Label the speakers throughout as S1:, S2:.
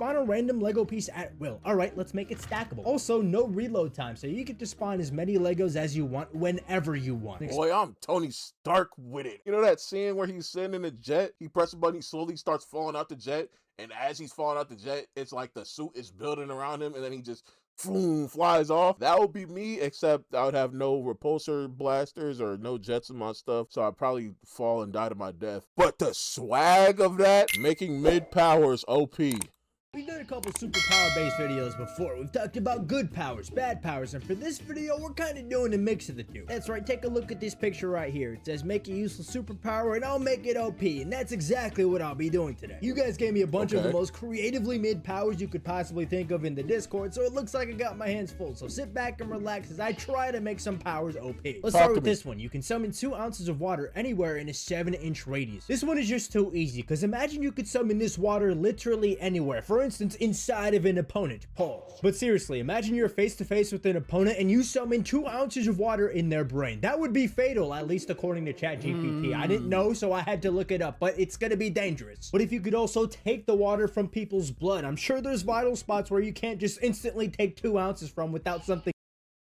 S1: spawn a random Lego piece at will. All right, let's make it stackable. Also, no reload time, so you can just spawn as many Legos as you want whenever you want.
S2: Boy, I'm Tony Stark with it. You know that scene where he's sitting in the jet? He presses a button, he slowly starts falling out the jet, and as he's falling out the jet, it's like the suit is building around him, and then he just flies off. That would be me, except I would have no repulsor blasters or no jets in my stuff, so I'd probably fall and die to my death. But the swag of that, making mid powers OP.
S1: We've done a couple superpower based videos before. We've talked about good powers, bad powers, and for this video, we're kind of doing a mix of the two. That's right, take a look at this picture right here. It says make a useless superpower and I'll make it OP, and that's exactly what I'll be doing today. You guys gave me a bunch of the most creatively mid powers you could possibly think of in the Discord, so it looks like I got my hands full. So sit back and relax as I try to make some powers OP. Let's start with this one. You can summon 2 ounces of water anywhere in a 7-inch radius. This one is just too easy, because imagine you could summon this water literally anywhere. For instance, inside of an opponent. Pause. But seriously, imagine you're face to face with an opponent and you summon 2 ounces of water in their brain. That would be fatal, at least according to ChatGPT. I didn't know, so I had to look it up, but it's gonna be dangerous. But if you could also take the water from people's blood, I'm sure there's vital spots where you can't just instantly take 2 ounces from without something.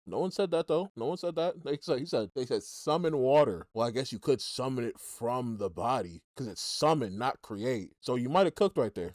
S2: No one said that though. No one said that. They said summon water. Well, I guess you could summon it from the body because it's summon, not create. So you might have cooked right there.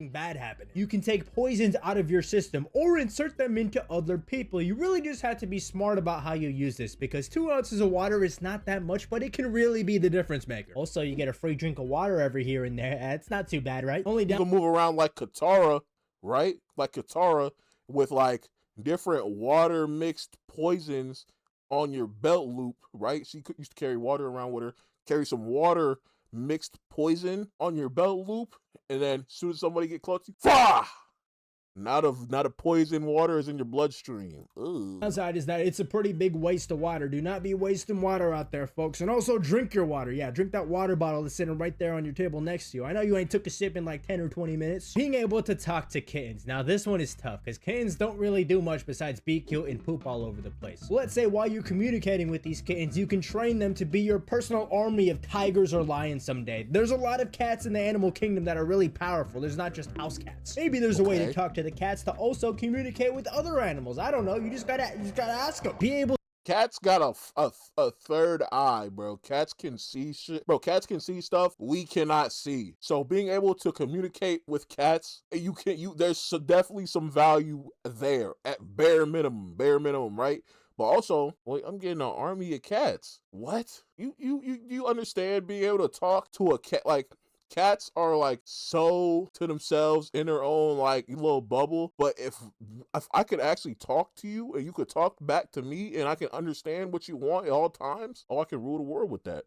S1: Bad happening. You can take poisons out of your system or insert them into other people. You really just have to be smart about how you use this, because 2 ounces of water is not that much, but it can really be the difference maker. Also, you get a free drink of water every here and there. It's not too bad, right? Only down.
S2: You can move around like Katara, right? Like Katara with like different water mixed poisons on your belt loop, right? She used to carry water around with her. Carry some water mixed poison on your belt loop, and then as soon as somebody get close to you, fah! Not a poison water is in your bloodstream. Ooh.
S1: Downside is that it's a pretty big waste of water. Do not be wasting water out there, folks. And also drink your water. Yeah, drink that water bottle that's sitting right there on your table next to you. I know you ain't took a sip in like 10 or 20 minutes. Being able to talk to kittens. Now this one is tough because kittens don't really do much besides be cute and poop all over the place. So let's say while you're communicating with these kittens, you can train them to be your personal army of tigers or lions someday. There's a lot of cats in the animal kingdom that are really powerful. There's not just house cats. Maybe there's a way to talk to the cats to also communicate with other animals. I don't know. You just gotta ask them. Be able.
S2: Cats got a third eye, bro. Cats can see shit. Bro, cats can see stuff we cannot see. So being able to communicate with cats, there's definitely some value there at bare minimum, right? But also, wait, I'm getting an army of cats. What? You understand being able to talk to a cat? Like, cats are like so to themselves in their own like little bubble. But if I could actually talk to you and you could talk back to me and I can understand what you want at all times, oh, I can rule the world with that.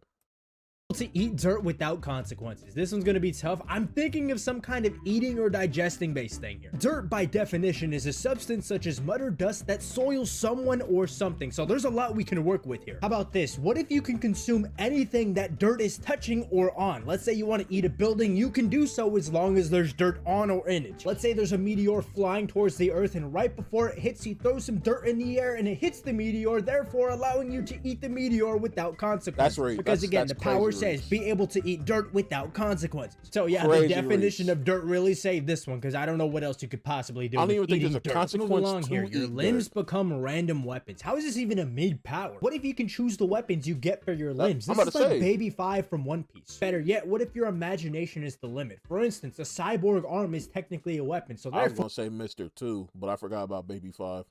S1: To eat dirt without consequences. This one's gonna be tough. I'm thinking of some kind of eating or digesting based thing here. Dirt by definition is a substance such as mud or dust that soils someone or something, so there's a lot we can work with here. How about this? What if you can consume anything that dirt is touching or on? Let's say you want to eat a building, you can do so as long as there's dirt on or in it. Let's say there's a meteor flying towards the earth and right before it hits you throw some dirt in the air and it hits the meteor, therefore allowing you to eat the meteor without consequences.
S2: That's right.
S1: Because again, the power says be able to eat dirt without consequences. So yeah, the definition of dirt really saved this one, because I don't know what else you could possibly do.
S2: I don't even think there's a consequence
S1: along here. Your limbs become random weapons. How is this even a mid power? What if you can choose the weapons you get for your limbs? This is like Baby 5 from One Piece. Better yet, what if your imagination is the limit? For instance, a cyborg arm is technically a weapon. So
S2: I was gonna say Mr. 2, but I forgot about Baby 5.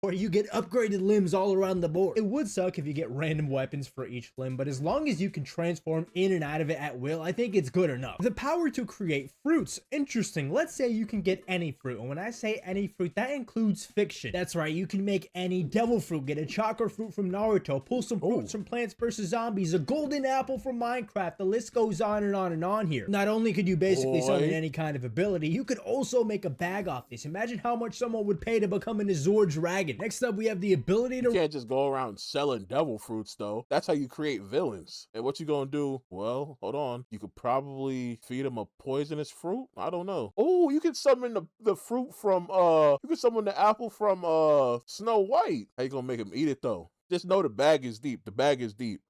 S1: Or you get upgraded limbs all around the board. It would suck if you get random weapons for each limb, but as long as you can transform in and out of it at will, I think it's good enough. The power to create fruits. Interesting. Let's say you can get any fruit. And when I say any fruit, that includes fiction. That's right. You can make any devil fruit, get a chakra fruit from Naruto, pull some fruits from Plants vs. Zombies, a golden apple from Minecraft. The list goes on and on and on here. Not only could you basically summon any kind of ability, you could also make a bag off this. Imagine how much someone would pay to become an Azure dragon. Next up, we have the ability to...
S2: You can't just go around selling devil fruits, though. That's how you create villains. And what you gonna do? Well, hold on. You could probably feed them a poisonous fruit? I don't know. Oh, you can summon the fruit from, you can summon the apple from, Snow White. How you gonna make him eat it, though? Just know the bag is deep. The bag is deep.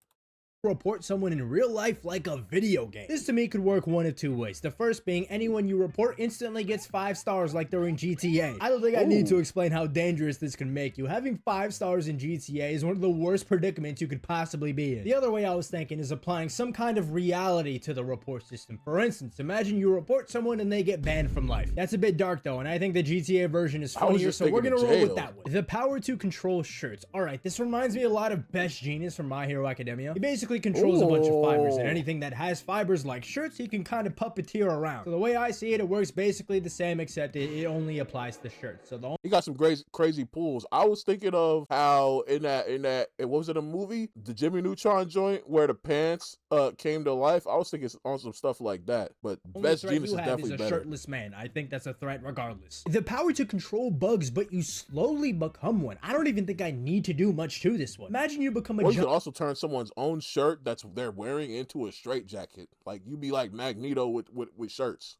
S1: report someone in real life like a video game. This to me could work one of two ways. The first being anyone you report instantly gets 5 stars like they're in GTA. I don't think I need to explain how dangerous this can make you. Having 5 stars in GTA is one of the worst predicaments you could possibly be in. The other way I was thinking is applying some kind of reality to the report system. For instance, imagine you report someone and they get banned from life. That's a bit dark though, and I think the GTA version is funnier, so we're gonna roll with that one. The power to control shirts. Alright, this reminds me a lot of Best Genius from My Hero Academia. He basically controls a bunch of fibers, and anything that has fibers like shirts, he can kind of puppeteer around. So the way I see it, it works basically the same, except it only applies to shirts. So he
S2: got some crazy pulls. I was thinking of how in that what was it, a movie, the Jimmy Neutron joint where the pants came to life. I was thinking on some stuff like that, but Best Genius is definitely better.
S1: Shirtless man. I think that's a threat regardless. The power to control bugs, but you slowly become one. I don't even think I need to do much to this one. Imagine you become a.
S2: Or you could also turn someone's own shirt that's they're wearing into a straitjacket. Like you be like Magneto with shirts.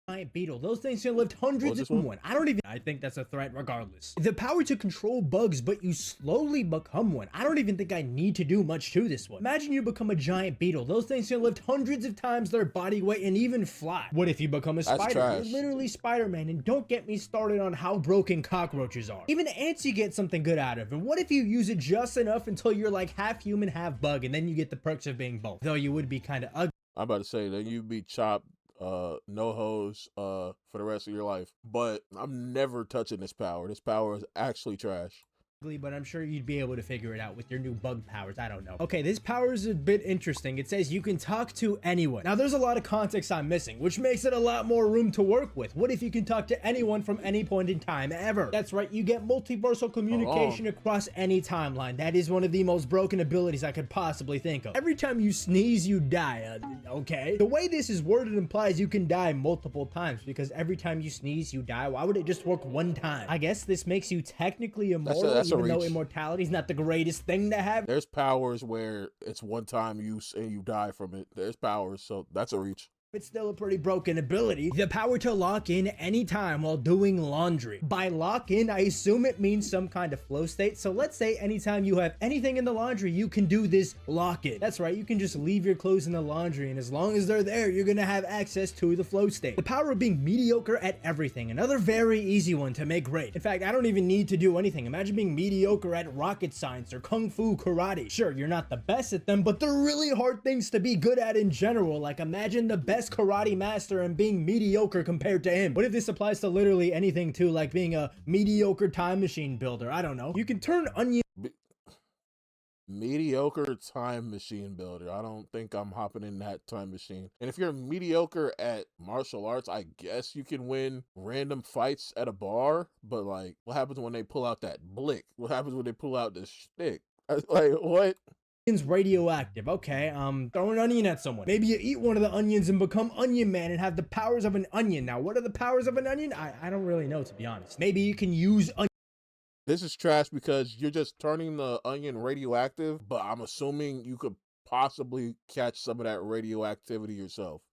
S1: Giant beetle. Those things can lift hundreds of one. I think that's a threat regardless. The power to control bugs, but you slowly become one. I don't even think I need to do much to this one. Imagine you become a giant beetle. Those things can lift hundreds of times their body weight and even fly. What if you become a spider? You're literally Spider-Man, and don't get me started on how broken cockroaches are. Even ants you get something good out of. And what if you use it just enough until you're like half human, half bug, and then you get the perks of being both? Though you would be kind of ugly.
S2: I'm about to say that you'd be chopped no hose for the rest of your life, but I'm never touching this power. This power is actually trash.
S1: But I'm sure you'd be able to figure it out with your new bug powers. I don't know. Okay, this power is a bit interesting. It says you can talk to anyone. Now, there's a lot of context I'm missing, which makes it a lot more room to work with. What if you can talk to anyone from any point in time ever? That's right, you get multiversal communication across any timeline. That is one of the most broken abilities I could possibly think of. Every time you sneeze, you die. Okay. The way this is worded implies you can die multiple times, because every time you sneeze, you die. Why would it just work one time? I guess this makes you technically immortal. Even though immortality is not the greatest thing to have.
S2: There's powers where it's one time use and you die from it. There's powers, so that's a reach.
S1: It's still a pretty broken ability. The power to lock in anytime while doing laundry. By lock in, I assume it means some kind of flow state. So let's say anytime you have anything in the laundry, you can do this lock in. That's right, you can just leave your clothes in the laundry, and as long as they're there, you're gonna have access to the flow state. The power of being mediocre at everything. Another very easy one to make great. In fact, I don't even need to do anything. Imagine being mediocre at rocket science or kung fu karate. Sure, you're not the best at them, but they're really hard things to be good at in general. Like imagine the best karate master and being mediocre compared to him. What if this applies to literally anything too, like being a mediocre time machine builder? I don't know. You can turn onion.
S2: Mediocre time machine builder. I don't think I'm hopping in that time machine. And if you're mediocre at martial arts, I guess you can win random fights at a bar. But like, what happens when they pull out that blick? What happens when they pull out the stick? Like, what?
S1: Radioactive. Okay, throw an onion at someone. Maybe you eat one of the onions and become Onion Man and have the powers of an onion. Now, what are the powers of an onion? I don't really know, to be honest. Maybe you can use onion.
S2: This is trash because you're just turning the onion radioactive, but I'm assuming you could possibly catch some of that radioactivity yourself.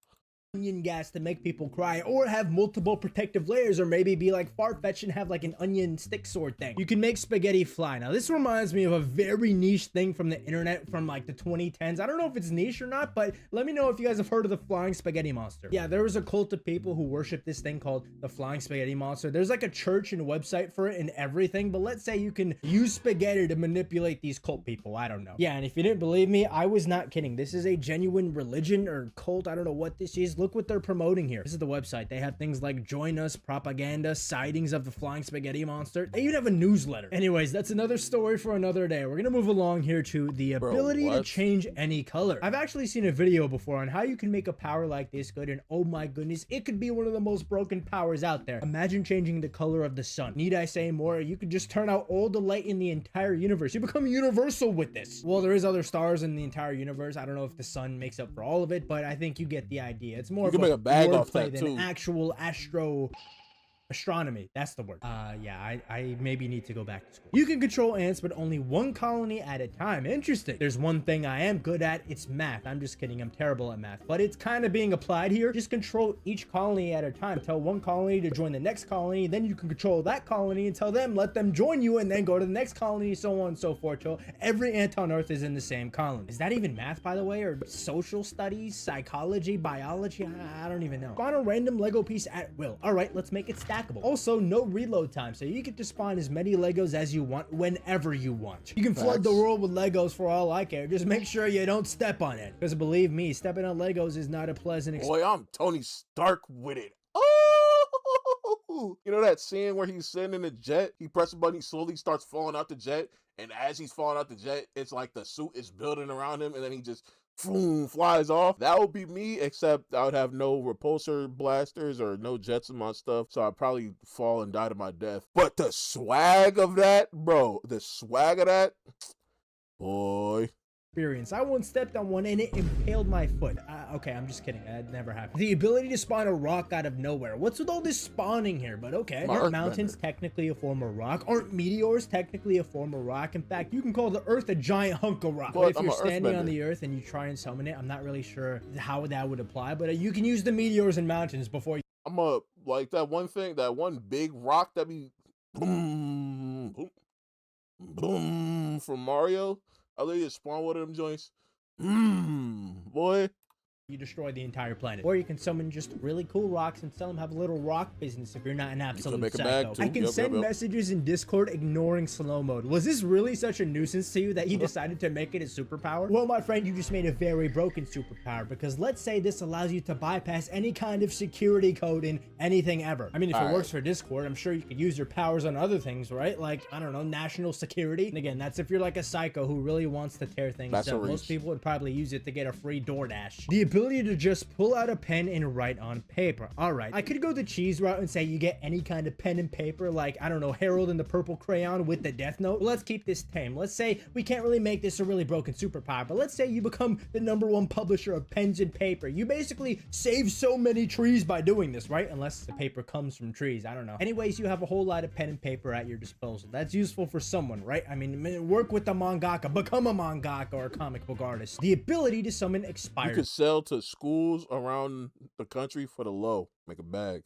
S1: Onion gas to make people cry, or have multiple protective layers, or maybe be like Farfetch and have like an onion stick sword thing. You can make spaghetti fly. Now this reminds me of a very niche thing from the internet from like the 2010s. I don't know if it's niche or not, but let me know if you guys have heard of the flying spaghetti monster. Yeah, there was a cult of people who worship this thing called the flying spaghetti monster. There's like a church and website for it and everything, but let's say you can use spaghetti to manipulate these cult people. I don't know. Yeah, and if you didn't believe me, I was not kidding. This is a genuine religion or cult. I don't know what this is. Look what they're promoting here. This is the website. They have things like join us, propaganda, sightings of the flying spaghetti monster. They even have a newsletter. Anyways, that's another story for another day. We're gonna move along here to the ability to change any color. I've actually seen a video before on how you can make a power like this good, and oh my goodness, it could be one of the most broken powers out there. Imagine changing the color of the sun. Need I say more? You could just turn out all the light in the entire universe. You become universal with this. Well, there is other stars in the entire universe. I don't know if the sun makes up for all of it, but I think you get the idea. It's more of a
S2: bag off that
S1: than
S2: too.
S1: Actual astro. Astronomy, that's the word. Yeah, I maybe need to go back to school. You can control ants, but only one colony at a time. Interesting. There's one thing I am good at. It's math. I'm just kidding. I'm terrible at math, but it's kind of being applied here. Just control each colony at a time. Tell one colony to join the next colony. Then you can control that colony and tell them, let them join you, and then go to the next colony, so on and so forth, till every ant on Earth is in the same colony. Is that even math, by the way, or social studies, psychology, biology? I don't even know. Spawn a random Lego piece at will. All right, let's make it stackable. Also, no reload time, so you get to spawn as many Legos as you want whenever you want. You can flood the world with Legos for all I care. Just make sure you don't step on it, because believe me, stepping on Legos is not a pleasant experience.
S2: Boy, I'm Tony Stark with it. Oh, you know that scene where he's sitting in the jet? He presses a button, he slowly starts falling out the jet, and as he's falling out the jet, it's like the suit is building around him, and then he just boom, flies off. That would be me, except I would have no repulsor blasters or no jets in my stuff, so I'd probably fall and die to my death. But the swag of that, bro, the swag of that, boy.
S1: I once stepped on one and it impaled my foot. Okay, I'm just kidding. That never happened. The ability to spawn a rock out of nowhere. What's with all this spawning here? But okay. Aren't mountains technically a form of rock? Aren't meteors technically a form of rock? In fact, you can call the Earth a giant hunk of rock. But if you're standing on the Earth and you try and summon it, I'm not really sure how that would apply, but you can use the meteors and mountains before you...
S2: like that one thing, that one big rock that be boom, boom, boom from Mario. I literally just spawn one of them joints. Boy.
S1: You destroy the entire planet. Or you can summon just really cool rocks and sell them, have a little rock business if you're not an absolute psycho. I can send messages in Discord ignoring slow mode. Was this really such a nuisance to you that you decided to make it a superpower? Well, my friend, you just made a very broken superpower, because let's say this allows you to bypass any kind of security code in anything ever. I mean, if it works for Discord, I'm sure you could use your powers on other things, right? Like, I don't know, national security. And again, that's if you're like a psycho who really wants to tear things up. Most people would probably use it to get a free DoorDash. The ability to just pull out a pen and write on paper. All right, I could go the cheese route and say you get any kind of pen and paper, like, I don't know, Harold and the Purple Crayon with the Death Note. But let's keep this tame. Let's say we can't really make this a really broken superpower, but let's say you become the #1 publisher of pens and paper. You basically save so many trees by doing this, right? Unless the paper comes from trees, I don't know. Anyways, you have a whole lot of pen and paper at your disposal. That's useful for someone, right? I mean, work with the mangaka, become a mangaka or a comic book artist. The ability to summon expired.
S2: You could sell to schools around the country for the low. Make a bag.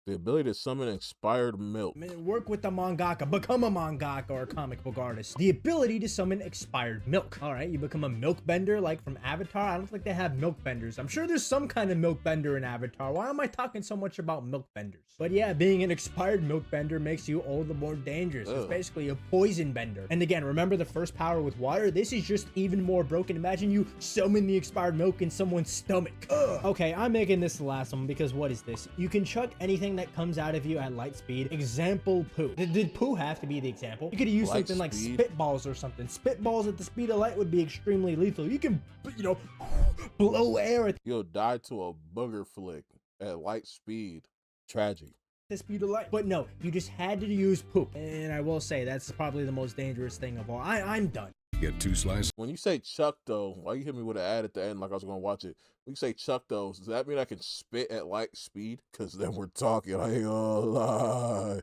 S2: The ability to summon expired milk.
S1: Work with the mangaka, become a mangaka or a comic book artist. The ability to summon expired milk. All right, you become a milk bender like from Avatar. I don't think they have milk benders. I'm sure there's some kind of milk bender in Avatar. Why am I talking so much about milk benders? But yeah, being an expired milk bender makes you all the more dangerous. It's basically a poison bender. And again, remember the first power with water? This is just even more broken. Imagine you summon the expired milk in someone's stomach. Okay, I'm making this the last one because what is this? You can chuck anything that comes out of you at light speed. Example, poo. Did poo have to be the example? You could have used something like spitballs or something. Spitballs at the speed of light would be extremely lethal. You can, you know, blow air at...
S2: You'll die to a booger flick at light speed. Tragic.
S1: The speed of light. But no, you just had to use poop. And I will say that's probably the most dangerous thing of all. I'm done.
S3: Get 2 slices.
S2: When you say chuck though, why you hit me with an ad at the end like I was gonna watch it? When you say chuck though, does that mean I can spit at light speed? Cause then we're talking. I ain't gonna lie.